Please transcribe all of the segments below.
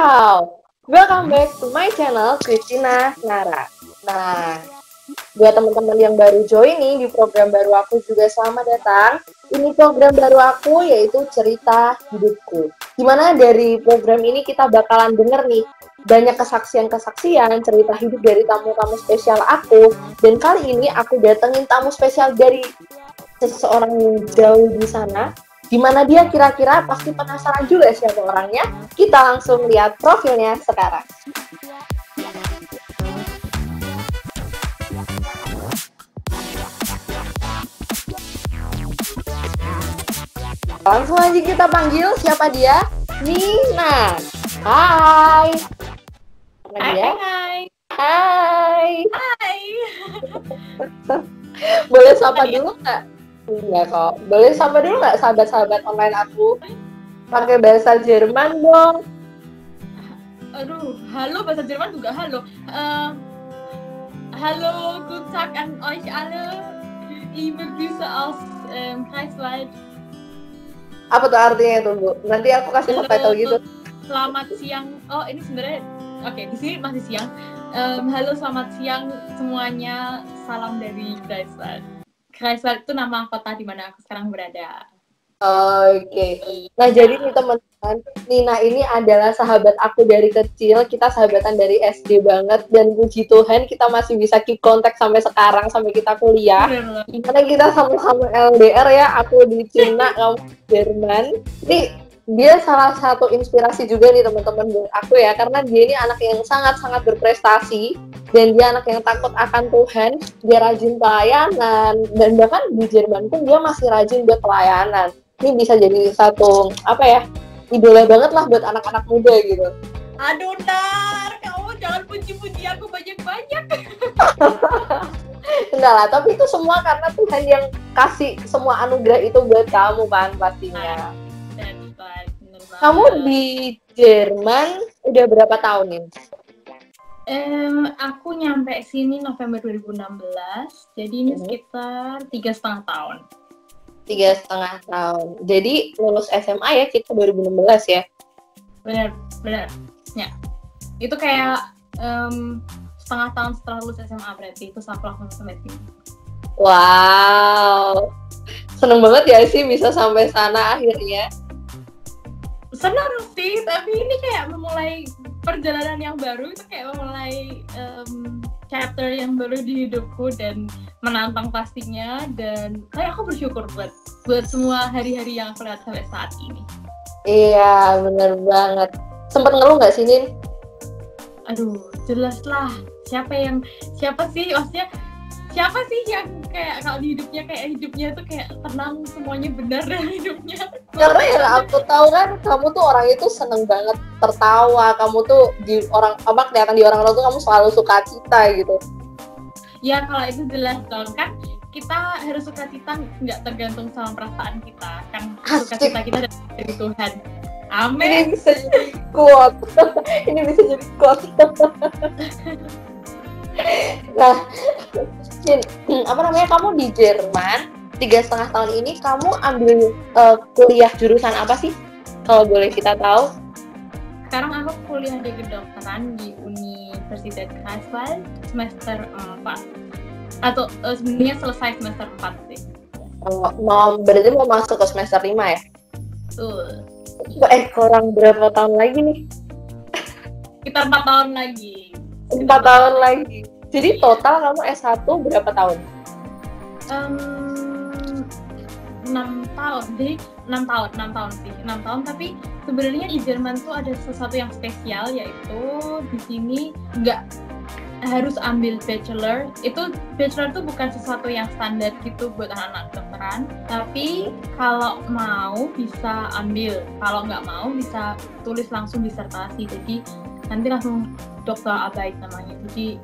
Ciao, welcome back to my channel Christina Nara. Nah, buat teman-teman yang baru join nih di program baru aku juga selamat datang. Ini program baru aku yaitu Cerita Hidupku. Dimana dari program ini kita bakalan denger nih banyak kesaksian-kesaksian, cerita hidup dari tamu-tamu spesial aku. Dan kali ini aku datengin tamu spesial dari seseorang yang jauh di sana. Gimana dia kira-kira, pasti penasaran juga siapa orangnya. Kita langsung lihat profilnya sekarang. Langsung aja kita panggil siapa dia? Nina. Hai. Hai. Hai. Hai. Boleh sapa dulu nggak? Iya kok. Boleh sapa dulu nggak sahabat-sahabat online aku? Pakai bahasa Jerman dong. Aduh, halo bahasa Jerman juga halo. Hallo, guten Tag an euch alle. Ich begrüße aus Greifswald. Apa tuh artinya itu, Bu? Nanti aku kasih subtitle gitu. Selamat siang. Oh, ini sebenarnya oke, di sini masih siang. Halo, selamat siang semuanya. Salam dari Greifswald. Greifswald itu nama kota di mana aku sekarang berada. Oke. Nah, jadi nih teman-teman, Nina ini adalah sahabat aku dari kecil. Kita sahabatan dari SD banget. Dan puji Tuhan kita masih bisa keep contact sampai sekarang, sampai kita kuliah. Karena kita sama-sama LDR ya. Aku di Cina, kamu di Jerman. Ini dia salah satu inspirasi juga nih teman-teman buat aku ya. Karena dia ini anak yang sangat-sangat berprestasi. Dan dia anak yang takut akan Tuhan. Dia rajin pelayanan. Dan bahkan di Jerman pun dia masih rajin buat pelayanan. Ini bisa jadi satu, idola banget lah buat anak-anak muda gitu. Aduh, Nar, kamu jangan puji-puji aku banyak-banyak. Enggak lah, tapi itu semua karena Tuhan yang kasih semua anugerah itu buat kamu kan pastinya. Kamu di Jerman udah berapa tahun nih? Aku nyampe sini November 2016, jadi ini sekitar 3,5 tahun. 3,5 tahun. Jadi lulus SMA ya kita 2016 ya? Benar. Ya. Itu kayak setengah tahun setelah lulus SMA berarti itu aku langsung sampai sini. Wow. Seneng banget ya sih bisa sampai sana akhirnya. Senang sih, tapi ini kayak memulai perjalanan yang baru, itu kayak memulai chapter yang baru di hidupku dan menantang pastinya, dan kayak aku bersyukur buat semua hari-hari yang aku lihat sampai saat ini. Iya, bener banget. Sempet ngeluh nggak sih, Nin? Aduh, jelas lah. Siapa sih yang kayak kalau di hidupnya tuh kayak tenang, semuanya benar dalam hidupnya. Karena yang aku tahu kan kamu tuh orang itu seneng banget tertawa, kamu tuh kelihatan di orang-orang tuh kamu selalu sukacita gitu. Ya kalau itu jelas dong, kan kita harus sukacita nggak tergantung sama perasaan kita, kan sukacita kita dari Tuhan. Amin. Ini bisa jadi quote. Nah, kamu di Jerman 3,5 tahun ini kamu ambil kuliah jurusan apa sih? Kalau boleh kita tahu. Sekarang aku kuliah di kedokteran di Universitas Greifswald semester 4. Atau sebenarnya selesai semester 4 sih. Berarti mau masuk ke semester 5 ya? Betul. Kurang berapa tahun lagi nih? Kita 4 tahun lagi. 4 tahun lagi. Jadi total kamu S1 berapa tahun? 6 tahun. Jadi 6 tahun sih. 6 tahun, tapi sebenarnya di Jerman tuh ada sesuatu yang spesial, yaitu di sini nggak harus ambil bachelor. Bachelor tuh bukan sesuatu yang standar gitu buat anak-anak kedokteran, tapi kalau mau bisa ambil, kalau nggak mau bisa tulis langsung disertasi. Jadi nanti langsung Dokter Arbeit namanya. Jadi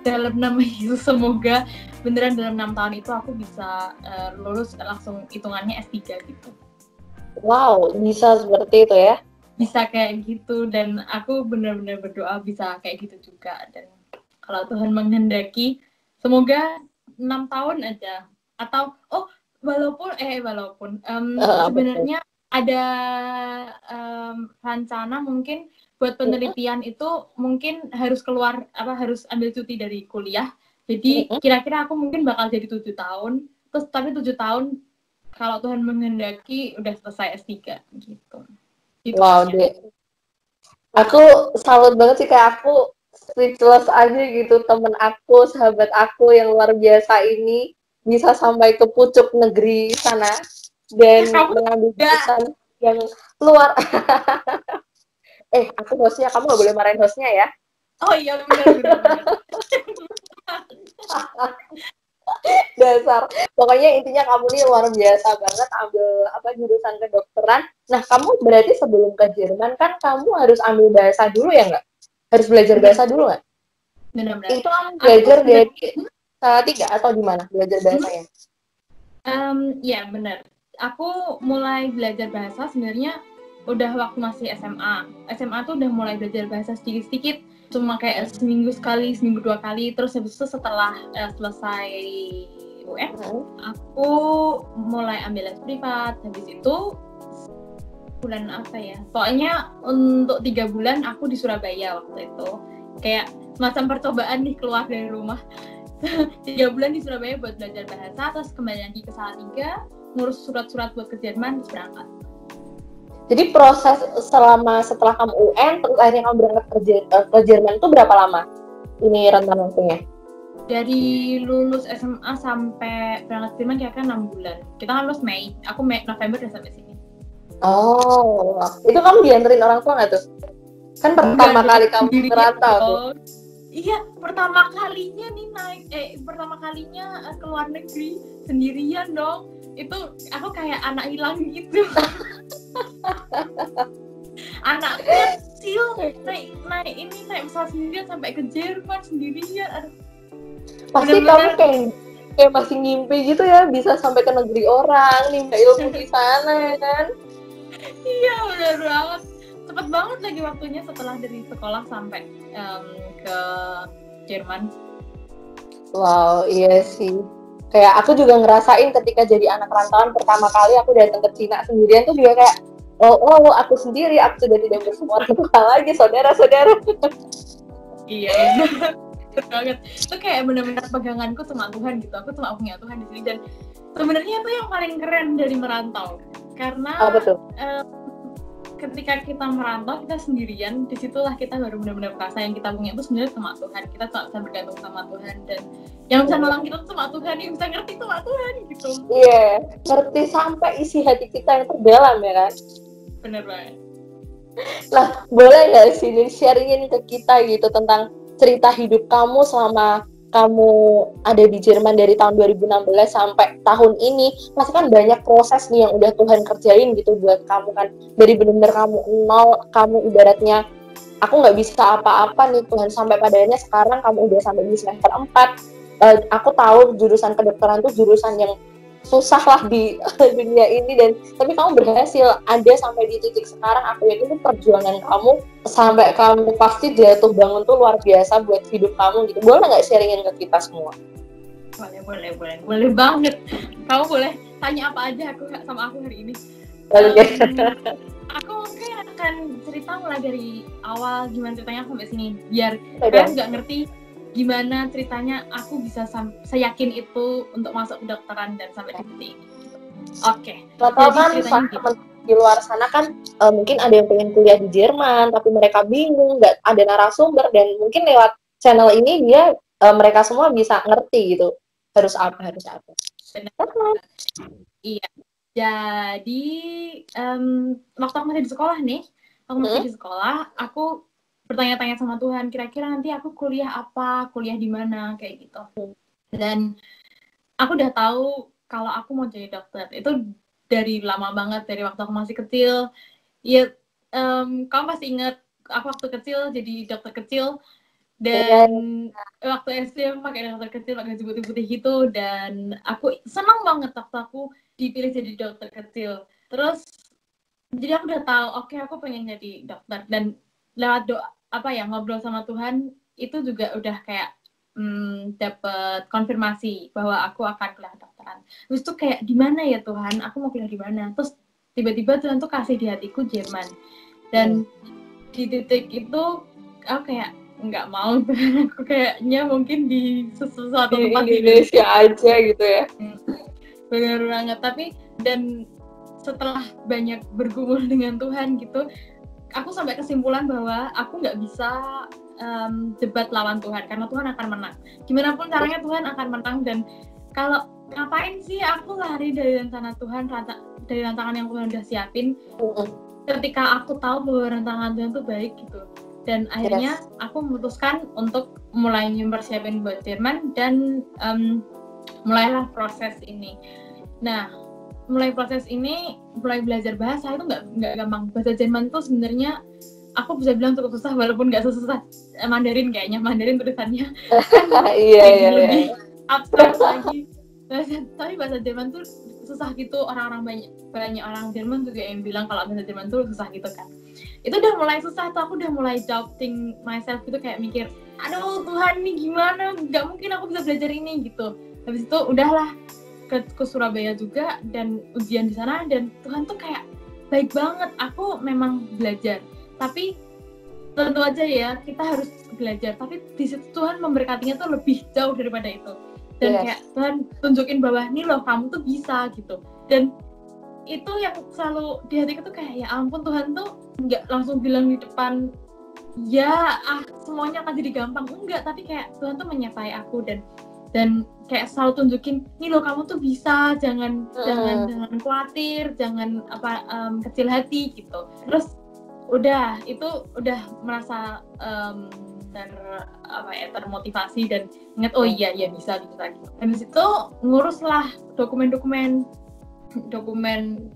dalam 6 itu semoga beneran dalam 6 tahun itu aku bisa lulus langsung hitungannya S3 gitu. Wow, bisa seperti itu ya? Bisa kayak gitu, dan aku benar-benar berdoa bisa kayak gitu juga. Dan kalau Tuhan menghendaki, semoga 6 tahun aja. Atau walaupun sebenarnya ada rencana mungkin buat penelitian itu mungkin harus harus ambil cuti dari kuliah. Jadi kira-kira aku mungkin bakal jadi 7 tahun. Terus tapi 7 tahun kalau Tuhan menghendaki udah selesai S3 gitu. Itu Wow, deh. Aku salut banget sih, kayak aku speechless aja gitu, temen aku, sahabat aku yang luar biasa ini bisa sampai ke pucuk negeri sana dan mengambil jurusan yang luar. Aku hostnya, kamu gak boleh marahin hostnya ya. Oh iya, benar. Dasar. Pokoknya intinya kamu nih luar biasa banget ambil jurusan kedokteran. Nah, kamu berarti sebelum ke Jerman kan kamu harus ambil bahasa dulu ya nggak? Harus belajar bahasa dulu nggak? Benar-benar. Itu kamu belajar dari Salatiga atau di mana belajar bahasanya? Ya benar. Aku mulai belajar bahasa sebenarnya udah waktu masih SMA. SMA tuh udah mulai belajar bahasa sedikit-sedikit, cuma kayak seminggu sekali, seminggu 2 kali. Terus habis itu setelah selesai UN, aku mulai ambil les privat. Habis itu bulan apa ya? Pokoknya untuk 3 bulan aku di Surabaya waktu itu. Kayak semacam percobaan nih keluar dari rumah. 3 bulan di Surabaya buat belajar bahasa, terus kembali lagi ke Salatiga, ngurus surat-surat buat ke Jerman, terus berangkat. Jadi proses setelah kamu UN, terus akhirnya kamu berangkat ke Jerman itu berapa lama? Ini rentan waktunya? Dari lulus SMA sampai berangkat ke Jerman kira-kira 6 bulan. Kita kan lulus Mei, aku November udah sampai sini. Oh, itu kamu dianterin orang tua nggak tuh? Kan pertama kali kamu merantau tuh. Iya, pertama kalinya ke luar negeri sendirian dong. Itu aku kayak anak hilang gitu. Anak kecil naik pesawat sendirian sampai ke Jerman sendirian. Aduh. Pasti kamu kayak masih ngimpi gitu ya, bisa sampai ke negeri orang, nimba ilmu di sana kan? Iya, benar banget. Cepet banget lagi waktunya setelah dari sekolah sampai ke Jerman. Wow, iya sih. Kayak aku juga ngerasain ketika jadi anak rantauan pertama kali aku datang ke Cina sendirian tuh juga kayak oh aku sendiri, aku sudah tidak bersama orang tua lagi, saudara-saudara. Iya, benar banget. Itu kayak benar-benar peganganku sama Tuhan gitu. Aku cuma punya Tuhan di sini, dan sebenarnya itu yang paling keren dari merantau. Karena ketika kita merantau, kita sendirian, disitulah kita baru benar-benar merasa yang kita punya itu sebenarnya sama Tuhan. Kita cuma bisa bergantung sama Tuhan, dan yang bisa nolong kita sama Tuhan, yang bisa ngerti sama Tuhan gitu. Iya, ngerti sampai isi hati kita yang terdalam ya kan? Bener banget. Nah, boleh nggak sih sharingin ke kita gitu tentang cerita hidup kamu selama kamu ada di Jerman dari tahun 2016 sampai tahun ini? Pasti kan banyak proses nih yang udah Tuhan kerjain gitu buat kamu kan. Dari benar-benar kamu nol, kamu ibaratnya aku nggak bisa apa-apa nih Tuhan, sampai padanya sekarang kamu udah sampai di semester 4. Aku tahu jurusan kedokteran tuh jurusan yang susah lah di dunia ini, dan tapi kamu berhasil ada sampai di titik sekarang. Aku yakin itu perjuangan kamu sampai kamu pasti jatuh bangun tuh luar biasa buat hidup kamu gitu. Boleh nggak sharingin ke kita semua? Boleh banget. Kamu boleh tanya apa aja sama aku hari ini. Aku mungkin akan cerita mulai dari awal gimana ceritanya sampai sini, biar kalian nggak ngerti gimana ceritanya aku bisa seyakin itu untuk masuk kedokteran dan sampai di titik ini. Oke. Jadi ceritanya di luar sana kan mungkin ada yang pengen kuliah di Jerman tapi mereka bingung, nggak ada narasumber, dan mungkin lewat channel ini dia mereka semua bisa ngerti gitu harus apa. Iya. Jadi waktu aku masih di sekolah nih, aku bertanya-tanya sama Tuhan, kira-kira nanti aku kuliah apa, kuliah di mana, kayak gitu. Dan aku udah tahu kalau aku mau jadi dokter. Itu dari lama banget, dari waktu aku masih kecil. Ya, kamu pasti ingat aku waktu kecil jadi dokter kecil. Dan waktu SD aku pakai dokter kecil, pakai baju putih-putih gitu. Dan aku senang banget waktu aku dipilih jadi dokter kecil. Terus, jadi aku udah tahu, oke, aku pengen jadi dokter. Dan lewat ngobrol sama Tuhan, itu juga udah kayak dapat konfirmasi bahwa aku akan kuliah kedokteran. Terus tuh kayak di mana ya Tuhan, aku mau kuliah di mana? Terus tiba-tiba Tuhan tuh kasih di hatiku Jerman. Dan di titik itu aku kayak nggak mau Tuhan, aku kayaknya mungkin di sesuatu Di tempat Indonesia aja gitu ya. Benar banget. Tapi dan setelah banyak bergumul dengan Tuhan gitu, aku sampai kesimpulan bahwa aku nggak bisa debat lawan Tuhan karena Tuhan akan menang. Gimana pun caranya Tuhan akan menang. Dan kalau ngapain sih aku lari dari rencana Tuhan, dari rantangan yang Tuhan udah siapin, ketika aku tahu bahwa rantangan Tuhan itu baik gitu. Dan akhirnya aku memutuskan untuk mulai mempersiapin buat Jerman dan mulailah proses ini. Nah, mulai proses ini, mulai belajar bahasa itu nggak gampang. Bahasa Jerman tuh sebenarnya aku bisa bilang cukup susah, walaupun nggak sesusah Mandarin kayaknya. Mandarin tulisannya lebih abstrak lagi. Tapi bahasa Jerman tuh susah gitu. Banyak orang Jerman juga yang bilang kalau bahasa Jerman tuh susah gitu kan. Itu udah mulai susah tuh, aku udah mulai doubting myself gitu, kayak mikir, aduh Tuhan nih gimana, nggak mungkin aku bisa belajar ini gitu. Habis itu udahlah ke Surabaya juga dan ujian di sana, dan Tuhan tuh kayak baik banget. Aku memang belajar, tapi tentu aja ya kita harus belajar, tapi di situ Tuhan memberkatinya tuh lebih jauh daripada itu. Dan kayak Tuhan tunjukin bahwa nih loh kamu tuh bisa gitu. Dan itu yang selalu di hatiku tuh kayak, ya ampun, Tuhan tuh nggak langsung bilang di depan ya semuanya akan jadi gampang, enggak, tapi kayak Tuhan tuh menyertai aku dan kayak selalu tunjukin, nih loh kamu tuh bisa, jangan khawatir, jangan kecil hati gitu. Terus itu udah merasa termotivasi dan ingat, oh iya bisa gitu. Habis itu nguruslah dokumen,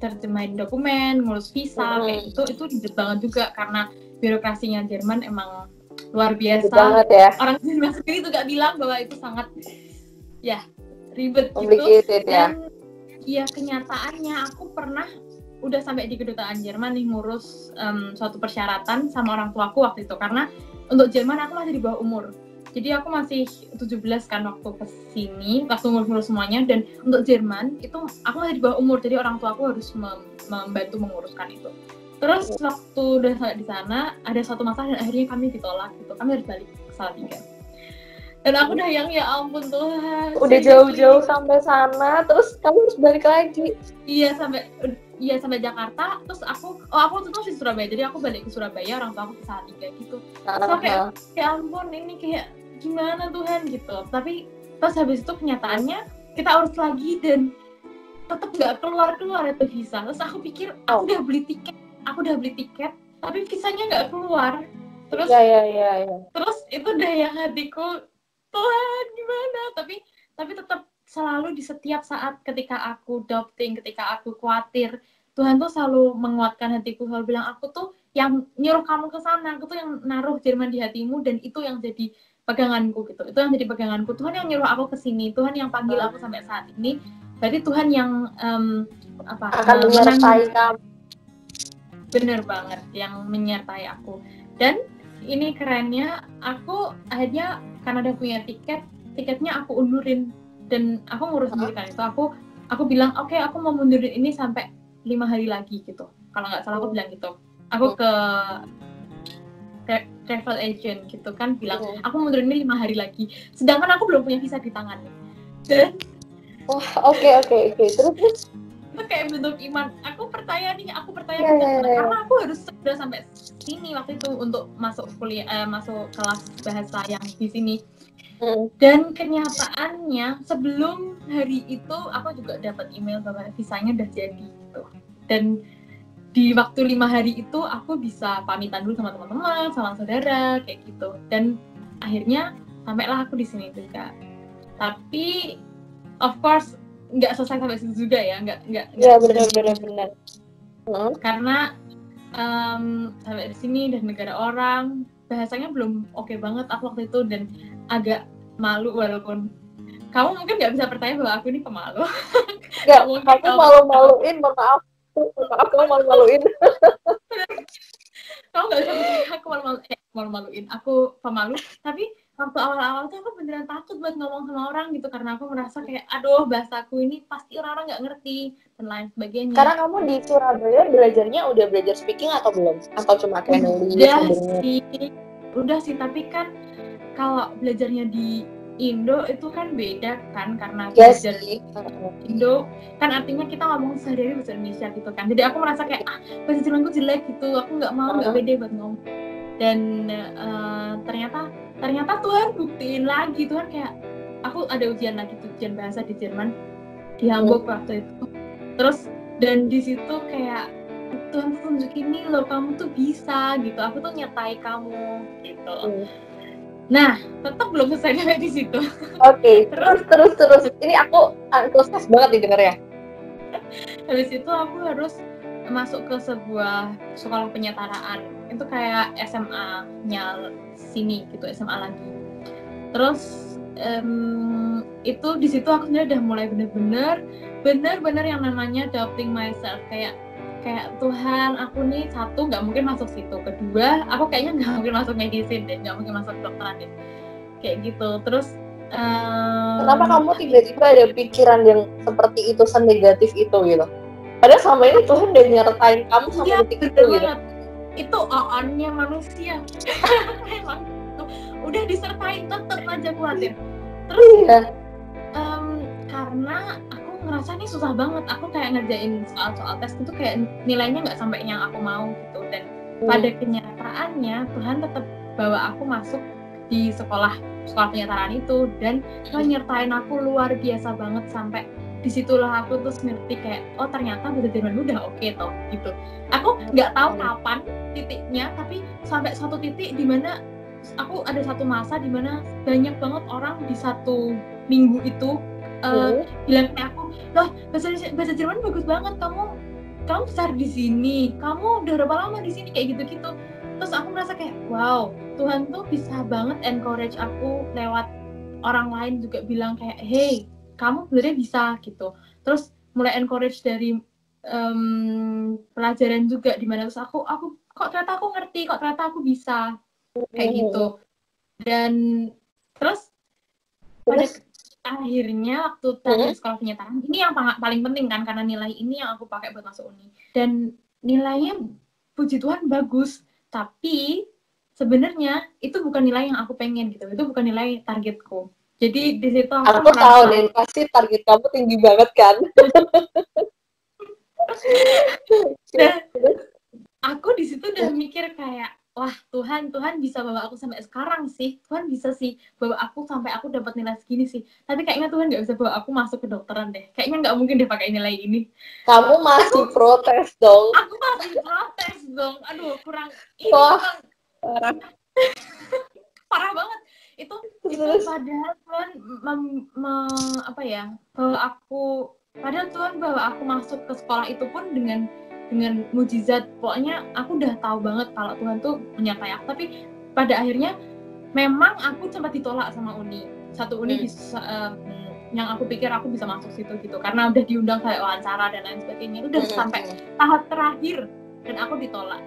terjemahin dokumen, ngurus visa, kayak gitu. Itu ribet banget juga karena birokrasinya Jerman emang luar biasa. Banget ya. Orang Jerman sendiri juga bilang bahwa itu sangat ribet gitu. Dan kenyataannya aku pernah udah sampai di kedutaan Jerman nih ngurus suatu persyaratan sama orang tuaku waktu itu, karena untuk Jerman aku masih di bawah umur. Jadi aku masih 17 kan waktu kesini, waktu ngurus semuanya. Dan untuk Jerman itu aku masih di bawah umur, jadi orang tua aku harus membantu menguruskan itu. Terus waktu udah sampai di sana ada suatu masalah dan akhirnya kami ditolak gitu. Kami harus balik ke Salatiga. Dan aku udah yang, ya ampun Tuhan, udah jauh-jauh sampai sana, terus kamu harus balik lagi. Iya sampai Jakarta. Terus aku tuh di Surabaya, jadi aku balik ke Surabaya, orang tua aku ke Salatiga gitu. Terus kayak, ya ampun, ini kayak gimana Tuhan gitu. Tapi terus habis itu kenyataannya kita urus lagi dan tetap nggak keluar itu visa. Terus aku pikir aku udah beli tiket tapi visanya nggak keluar. Terus terus itu udah yang hatiku, Tuhan gimana. Tapi tetap selalu di setiap saat ketika aku doubting, ketika aku khawatir, Tuhan tuh selalu menguatkan hatiku, selalu bilang, aku tuh yang nyuruh kamu ke sana, aku tuh yang naruh Jerman di hatimu, dan itu yang jadi peganganku gitu. Itu yang jadi peganganku. Tuhan yang nyuruh aku ke sini, Tuhan yang panggil aku sampai saat ini. Berarti Tuhan yang akan menyertai kamu. Bener banget, yang menyertai aku. Dan ini kerennya, aku akhirnya karena udah punya tiketnya aku undurin, dan aku ngurus sendiri kan itu. Aku bilang, oke, aku mau mundurin ini sampai 5 hari lagi gitu. Kalau nggak salah aku bilang gitu. Aku ke travel agent gitu kan, bilang aku mundurin ini 5 hari lagi. Sedangkan aku belum punya visa di tangan. Dan oke. Terus itu kayak bentuk iman. Aku percaya karena aku harus sudah sampai sini waktu itu untuk masuk kuliah, masuk kelas bahasa yang di sini. Dan kenyataannya sebelum hari itu aku juga dapat email bahwa visanya udah jadi gitu. Dan di waktu 5 hari itu aku bisa pamitan dulu sama teman-teman, sama saudara, kayak gitu. Dan akhirnya sampailah aku di sini juga. Tapi of course nggak selesai sampai situ juga ya, nggak. Ya benar. Karena sampai di sini dan negara orang, bahasanya belum oke banget aku waktu itu, dan agak malu, walaupun kamu mungkin nggak bisa percaya bahwa aku ini pemalu. Nggak, kamu malu-maluin, mohon maaf kamu malu-maluin. Kamu nggak bisa percaya aku malu-maluin, aku pemalu, tapi waktu awal-awal tuh aku beneran takut buat ngomong sama orang gitu, karena aku merasa kayak aduh bahasaku ini pasti orang-orang nggak ngerti dan lain sebagainya. Karena kamu di Surabaya belajarnya udah belajar speaking atau belum? Atau cuma kayak nulis? Udah sih, tapi kan kalau belajarnya di Indo itu kan beda kan, karena belajar di Indo kan artinya kita ngomong sehari-hari bahasa Indonesia gitu kan. Jadi aku merasa kayak bahasa Jermanku jelek gitu, aku nggak pede buat ngomong. Dan ternyata Tuhan buktiin lagi. Tuhan kayak aku ada ujian lagi tuh, ujian bahasa di Jerman di Hamburg waktu itu. Terus dan di situ kayak Tuhan tuh tunjukin nih loh, kamu tuh bisa gitu, aku tuh nyertai kamu gitu. Nah, tetap belum selesai sampai di situ. Oke. Terus. Ini aku antusias banget nih dengernya. Habis itu aku harus masuk ke sebuah sekolah penyetaraan. Itu kayak SMA-nya sini gitu, SMA lagi. Terus itu di situ aku sebenarnya udah mulai bener-bener yang namanya doubting myself, kayak Tuhan, aku nih satu nggak mungkin masuk situ, kedua aku kayaknya nggak mungkin masuk medicine deh, nggak mungkin masuk kedokteran deh, kayak gitu. Terus kenapa kamu tiba-tiba ada pikiran yang seperti itu, senegatif itu gitu? Padahal selama ini Tuhan udah nyertain kamu sampai detik itu gitu. Itu on-nya manusia. Emang udah disertain tetep aja khawatir. Terus karena aku ngerasa nih susah banget, aku kayak ngerjain soal-soal tes itu kayak nilainya nggak sampai yang aku mau gitu. Dan pada kenyataannya Tuhan tetap bawa aku masuk di sekolah penyetaraan itu, dan nyertain aku luar biasa banget. Sampai disitulah aku terus ngerti kayak oh ternyata bahasa Jerman udah oke toh gitu. Aku nggak tahu kapan titiknya, tapi sampai suatu titik di mana aku ada satu masa di mana banyak banget orang di satu minggu itu bilang ke aku, loh bahasa Jerman bagus banget, kamu besar di sini, kamu udah berapa lama di sini, kayak gitu-gitu. Terus aku merasa kayak wow, Tuhan tuh bisa banget encourage aku lewat orang lain juga bilang kayak hey, kamu sebenarnya bisa gitu. Terus mulai encourage dari pelajaran juga, di mana terus aku kok ternyata aku ngerti, kok ternyata aku bisa kayak gitu. Dan terus pada akhirnya waktu terakhir sekolah penyetaraan ini yang paling penting kan, karena nilai ini yang aku pakai buat masuk uni, dan nilainya puji Tuhan bagus, tapi sebenarnya itu bukan nilai yang aku pengen gitu, itu bukan nilai targetku. Jadi di situ aku tahu nih pasti target kamu tinggi banget kan. Nah, aku di situ udah mikir kayak wah Tuhan bisa bawa aku sampai sekarang sih, Tuhan bisa sih bawa aku sampai aku dapat nilai segini sih, tapi kayaknya Tuhan nggak bisa bawa aku masuk kedokteran deh, kayaknya nggak mungkin deh pakai nilai ini. Kamu masih protes dong? Aku masih protes dong, aduh kurang ini. Parah banget itu padahal Tuhan bawa aku, padahal Tuhan bawa aku masuk ke sekolah itu pun dengan mujizat. Pokoknya aku udah tahu banget kalau Tuhan tuh menyertai aku, tapi pada akhirnya memang aku sempat ditolak sama satu uni yang aku pikir aku bisa masuk situ gitu, karena udah diundang kayak wawancara dan lain sebagainya, udah sampai tahap terakhir dan aku ditolak.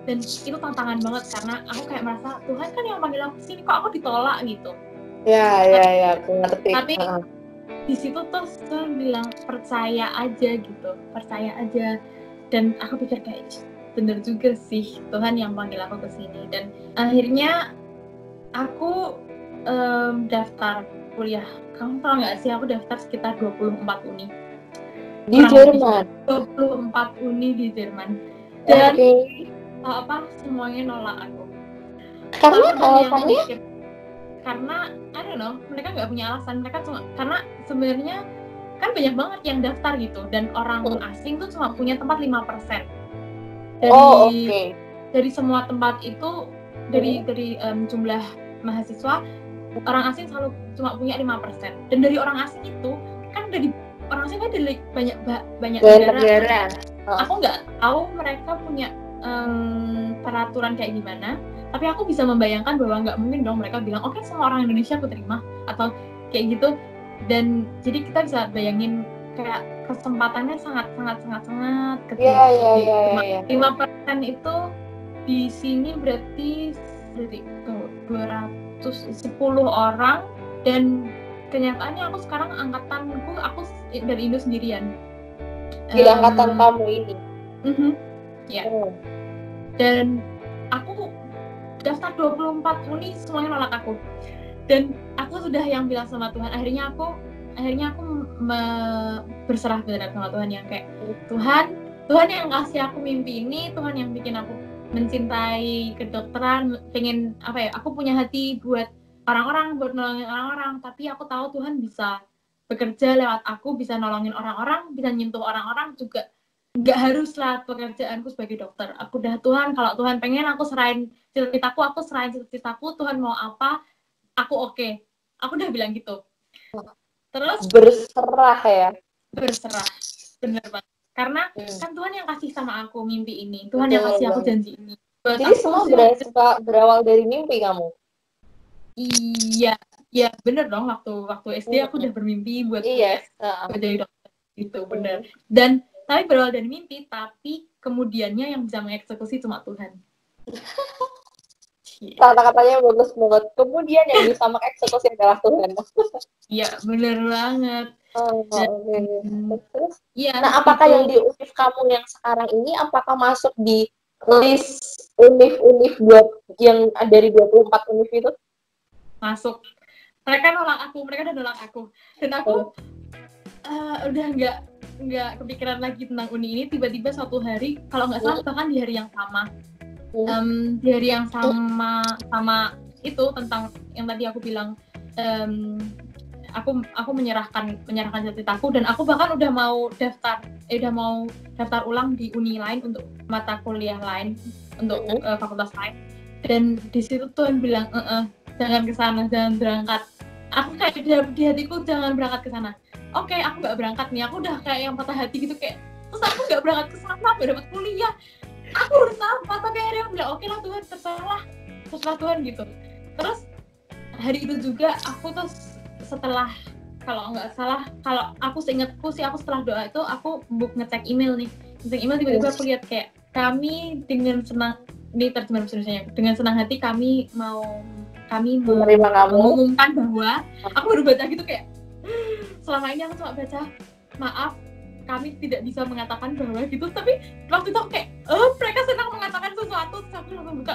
Dan itu tantangan banget, karena aku kayak merasa Tuhan kan yang panggil aku sini, kok aku ditolak gitu. Ya, aku ngerti. Tapi di situ tuh Tuhan bilang percaya aja gitu, percaya aja. Dan aku pikir kayak bener juga sih, Tuhan yang panggil aku ke sini. Dan akhirnya aku daftar kuliah. Kamu tau nggak sih, aku daftar sekitar 24 uni di Jerman. 24 uni di Jerman. Dan semuanya nolak aku. Karena alasannya? Karena I don't know, mereka nggak punya alasan. Mereka cuma karena sebenarnya kan banyak banget yang daftar gitu, dan orang asing tuh cuma punya tempat 5%. Dari semua tempat itu, dari jumlah mahasiswa, orang asing selalu cuma punya 5%. Dan dari orang asing itu kan dari orang asing kan dari banyak negara. Aku nggak tahu mereka punya peraturan kayak gimana, tapi aku bisa membayangkan bahwa nggak mungkin dong mereka bilang oke, semua orang Indonesia aku terima atau kayak gitu. Dan jadi kita bisa bayangin kayak kesempatannya sangat kecil. 5% itu di sini berarti berarti 210 orang, dan kenyataannya aku sekarang angkatanku aku dari Indo sendirian. Di angkatan kamu ini. Ya. Dan aku daftar 24 uni, semuanya nolak aku. Dan aku sudah yang bilang sama Tuhan, akhirnya aku berserah benar sama Tuhan, yang kayak Tuhan yang kasih aku mimpi ini, Tuhan yang bikin aku mencintai kedokteran, pengen aku punya hati buat orang-orang, buat nolongin orang-orang, tapi aku tahu Tuhan bisa bekerja lewat aku, bisa nolongin orang-orang, bisa nyentuh orang-orang juga. Nggak haruslah pekerjaanku sebagai dokter. Aku udah, Tuhan, kalau Tuhan pengen aku serahin cita-citaku, Tuhan mau apa, aku oke. Aku udah bilang gitu. Terus berserah ya. Berserah, bener banget. Karena kan Tuhan yang kasih sama aku mimpi ini, Tuhan yang kasih aku janji ini. Jadi semua berawal dari mimpi kamu? Iya, bener dong. Waktu SD aku udah bermimpi buat jadi dokter, itu bener. Dan tapi berawal dari mimpi, tapi kemudiannya yang bisa mengeksekusi cuma Tuhan. Kata-katanya bagus banget. Kemudian yang bisa mengeksekusi adalah Tuhan. Iya, bener banget. Terus, nah apakah yang di univ kamu yang sekarang ini, apakah masuk di list univ buat yang dari 24 univ itu? Masuk. Mereka udah nolak aku. Dan aku udah nggak kepikiran lagi tentang uni ini. Tiba-tiba suatu hari, kalau nggak salah bahkan di hari yang sama, di hari yang sama itu, tentang yang tadi aku bilang, aku menyerahkan cita-citaku, dan aku bahkan udah mau daftar ulang di uni lain untuk mata kuliah lain, untuk fakultas lain. Dan di situ Tuhan bilang, jangan kesana, jangan berangkat. Aku kayak di hatiku, jangan berangkat ke sana. Oke, aku nggak berangkat nih. Aku udah kayak yang patah hati gitu, kayak terus aku nggak berangkat ke sana, nggak dapat kuliah. Aku harus apa? Tapi akhirnya aku bilang, oke lah Tuhan, terserah Tuhan gitu. Terus hari itu juga aku terus setelah, kalau nggak salah, kalau aku seingatku sih, aku setelah doa itu aku ngecek email tiba-tiba aku lihat kayak, kami dengan senang, ini terjemahan bahasa Indonesianya, dengan senang hati kami menerima kamu, mengumumkan bahwa, aku baru baca gitu kayak, selama ini aku cuma baca, maaf kami tidak bisa mengatakan bahwa gitu, tapi waktu itu aku kayak, mereka senang mengatakan sesuatu, terus aku langsung buka,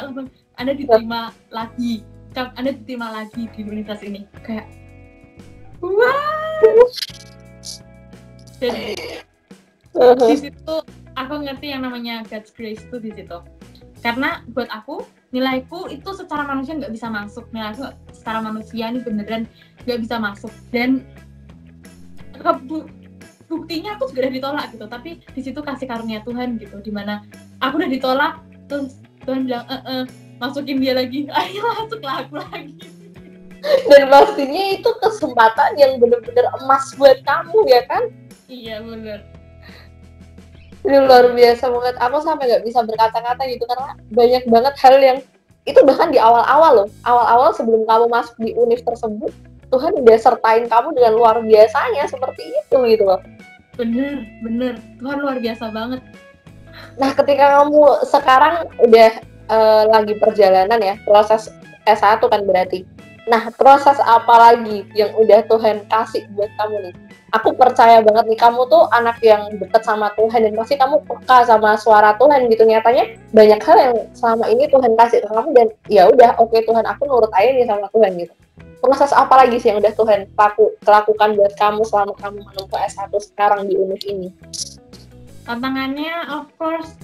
Anda diterima lagi di universitas ini, kayak wow. Dan di situ aku ngerti yang namanya God's grace itu di situ. Karena buat aku, nilaiku itu secara manusia nggak bisa masuk. Nilaiku secara manusia ini beneran nggak bisa masuk. Dan buktinya aku juga udah ditolak gitu. Tapi di situ kasih karunia Tuhan gitu, dimana aku udah ditolak, terus Tuhan bilang, masukin dia lagi. Ayo masuklah aku lagi. Dan pastinya itu kesempatan yang benar-benar emas buat kamu, ya kan? Iya, benar. Ini luar biasa banget. Aku sampai nggak bisa berkata-kata gitu, karena banyak banget hal yang itu, bahkan di awal-awal loh. Awal-awal sebelum kamu masuk di univ tersebut, Tuhan udah sertain kamu dengan luar biasanya seperti itu gitu loh. Bener. Tuhan luar biasa banget. Nah, ketika kamu sekarang udah lagi perjalanan ya, proses S1 kan berarti. Nah, proses apa lagi yang udah Tuhan kasih buat kamu nih? Aku percaya banget nih, kamu tuh anak yang dekat sama Tuhan, dan pasti kamu peka sama suara Tuhan gitu. Nyatanya banyak hal yang selama ini Tuhan kasih ke kamu, dan ya udah, oke Tuhan, aku nurut aja nih sama Tuhan gitu. Proses apa lagi sih yang udah Tuhan lakukan buat kamu selama kamu menempuh S1 sekarang di univ ini? Tantangannya of course